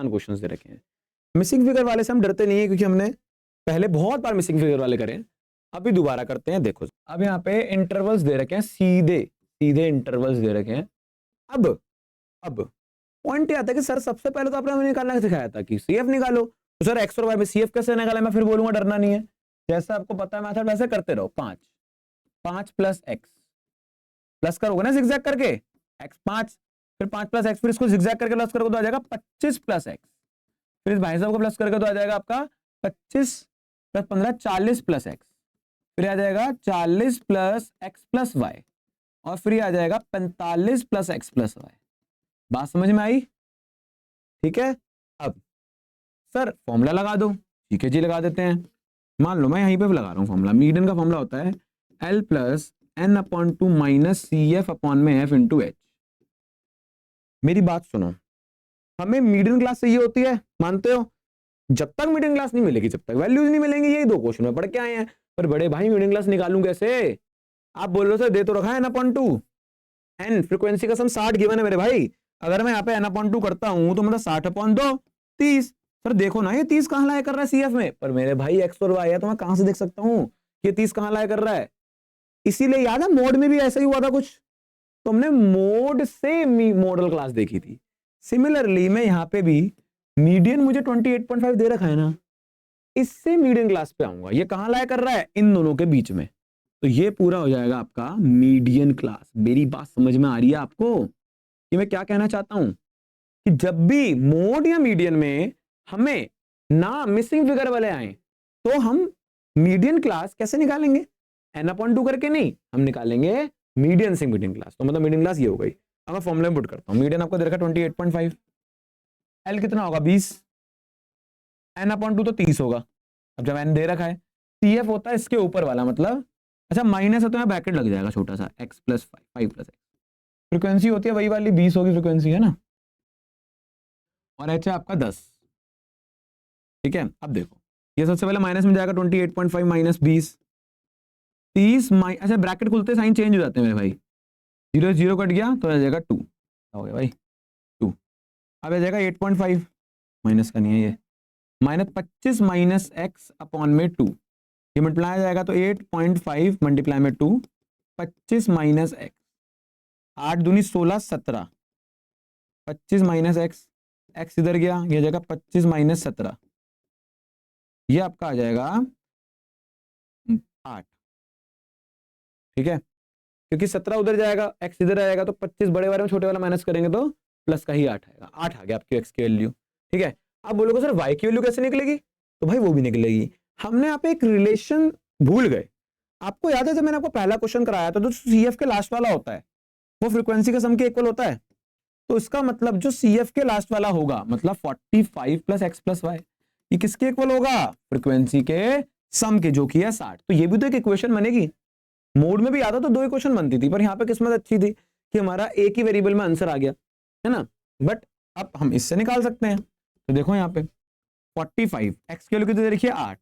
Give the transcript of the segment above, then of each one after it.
Questions दे रखे हैं। Missing figure वाले से हम डरते नहीं है क्योंकि हमने पहले बहुत बार मिसिंग फिगर वाले करे, अभी दोबारा करते हैं। देखो अब यहाँ पे इंटरवल्स दे रखे हैं, सीधे सीधे इंटरवल्स दे रखे हैं। अब पॉइंट ये आता है कि सर सबसे पहले तो आपने हमें निकालना सिखाया था कि सीएफ निकालो, तो सर एक्स और वाई में सीएफ कैसे निकाला? मैं फिर बोलूंगा डरना नहीं है, जैसा आपको पता है मेथड वैसे करते रहो। 5 प्लस एक्स प्लस करोगे ना जिगजैग करके, एक्स 5 फिर 5 प्लस एक्स, फिर इसको जिगजैग करके प्लस करोगे तो आ जाएगा 25 प्लस एक्स, फिर इस भाई साहब को प्लस करके तो आ जाएगा आपका 25 प्लस 15 40 प्लस एक्स, फिर आ जाएगा 40 प्लस एक्स प्लस वाई, और फिर आ जाएगा 45 प्लस एक्स प्लस वाई। बात समझ में आई? ठीक है। अब सर फॉर्मूला लगा दो, ठीक है जी लगा देते हैं। मान लो मैं यहीं पे लगा रहा हूँ फॉर्मूला, मीडियन का फॉर्मूला होता है L plus N upon two minus C F upon में एफ इंटू एच। मेरी बात सुनो, हमें मीडियन क्लास चाहिए होती है, मानते हो? जब तक मीडियन क्लास नहीं मिलेगी, जब तक वैल्यूज नहीं मिलेंगी, यही दो क्वेश्चन में पढ़ के आए हैं। पर बड़े भाई मीडियन क्लास निकालूं कैसे? आप बोल रहे हो सर दे तो रखा है N upon two, N frequency का सम 60 गिवन है मेरे भाई। अगर मैं यहाँ पे एन अपॉन टू करता हूं तो मतलब 60 अपॉन 2 30। सर देखो ना ये 30 कहां लाया कर रहा है सीएफ में, पर मेरे भाई एक्स और वाई है तो मैं कहां से देख सकता हूं कि 30 कहां लाया कर रहा है? इसीलिए याद है मोड में भी ऐसा ही हुआ था कुछ, तो हमने मोड से मॉडल क्लास देखी थी। सिमिलरली मैं यहाँ पे भी मीडियन मुझे 28.5 दे रखा है ना, इससे मीडियन क्लास पे आऊंगा। ये कहां लाया कर रहा है? इन दोनों के बीच में, तो ये पूरा हो जाएगा आपका मीडियन क्लास। मेरी बात समझ में आ रही है आपको कि मैं क्या कहना चाहता हूं? कि जब भी मोड या मीडियन में हमें ना मिसिंग फिगर वाले आए तो हम मीडियन क्लास कैसे निकालेंगे? एन अपॉन टू करके नहीं, हम निकालेंगे मीडियन से मीडियन क्लास। तो मतलब मीडियन क्लास ये हो गई। अब मैं फॉर्मूला में पुट करता हूं, मीडियन आपको दे रखा 28.5, एल कितना होगा 20, एन अपॉन टू तो 30 होगा। अब जब एन दे रखा है, सीएफ होता है इसके ऊपर वाला, मतलब अच्छा माइनस है तो यहाँ ब्रैकेट लग जाएगा छोटा सा, x plus 5 plus x. Frequency होती है वही वाली 20 होगी फ्रीक्वेंसी, है ना, और एच है आपका 10। ठीक है। अब देखो ये सबसे पहले माइनस में जाएगा 28.5 माइनस 20, 30 अच्छा ब्रैकेट खुलते साइन चेंज हो जाते हैं मेरे भाई, 0 0 कट गया तो आ जाएगा 2, हो गया भाई 2। अब आ जाएगा 8.5, माइनस का नहीं है ये, माइनस 25 माइनस एक्स अपॉन में 2, ये मल्टीप्लाई आ जाएगा तो 8.5 मल्टीप्लाई में 2, 25 माइनस एक्स, 8 दूनी 16 17, 25 माइनस एक्स, एक्स इधर गया, ये जाएगा 25 माइनस 17, ये आपका आ जाएगा 8। ठीक है, क्योंकि 17 उधर जाएगा, एक्स इधर आएगा, तो 25 बड़े वाले में छोटे वाला माइनस करेंगे तो प्लस का ही 8 आएगा। 8 आ गया आपकी एक्स की वैल्यू। ठीक है। अब बोलोगे सर वाई की वैल्यू कैसे निकलेगी? तो भाई वो भी निकलेगी। हमने यहाँ पे एक रिलेशन भूल गए। आपको याद है जब मैंने आपको पहला क्वेश्चन कराया था, जो सीएफ के लास्ट वाला होता है वो फ्रीक्वेंसी के सम के इक्वल होता है। तो इसका मतलब जो सीएफ के लास्ट वाला होगा, मतलब 45 प्लस एक्स प्लस वाई, ये किसके इक्वल होगा? फ्रीक्वेंसी के सम के, जो कि है 60। तो ये भी तो एक इक्वेशन बनेगी। मोड में भी आता तो दो इक्वेशन बनती थी, पर यहाँ पे किस्मत अच्छी थी कि हमारा एक ही वेरिएबल में आंसर आ गया, है ना। बट अब हम इससे निकाल सकते हैं। तो देखो यहाँ पे 45 एक्स की वैल्यू कितनी दे रखी है 8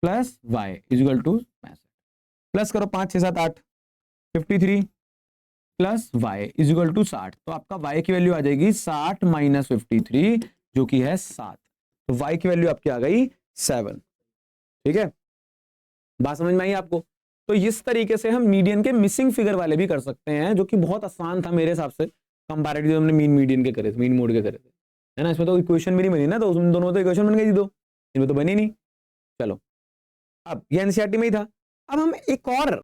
plus Y is equal to 65, plus करो 5 6 7 8, 53 plus Y is equal to 60। तो आपका वाई की वैल्यू आ जाएगी 60 माइनस 53, जो कि है 7। तो वाई की वैल्यू आपकी आ गई 7। ठीक है, बात समझ में आई आपको? तो इस तरीके से हम मीडियन के मिसिंग फिगर वाले भी कर सकते हैं, जो कि बहुत आसान था मेरे हिसाब से कंपैरेटिव हमने मीन मीडियन के करे थे, मीन मोड के करे थे, है ना। इसमें तो इक्वेशन भी नहीं बनी ना, तो उसमें दोनों तो इक्वेशन बन गई थी, दो इनमें तो बनी नहीं। चलो अब ये एनसीईआरटी में ही था। अब हम एक और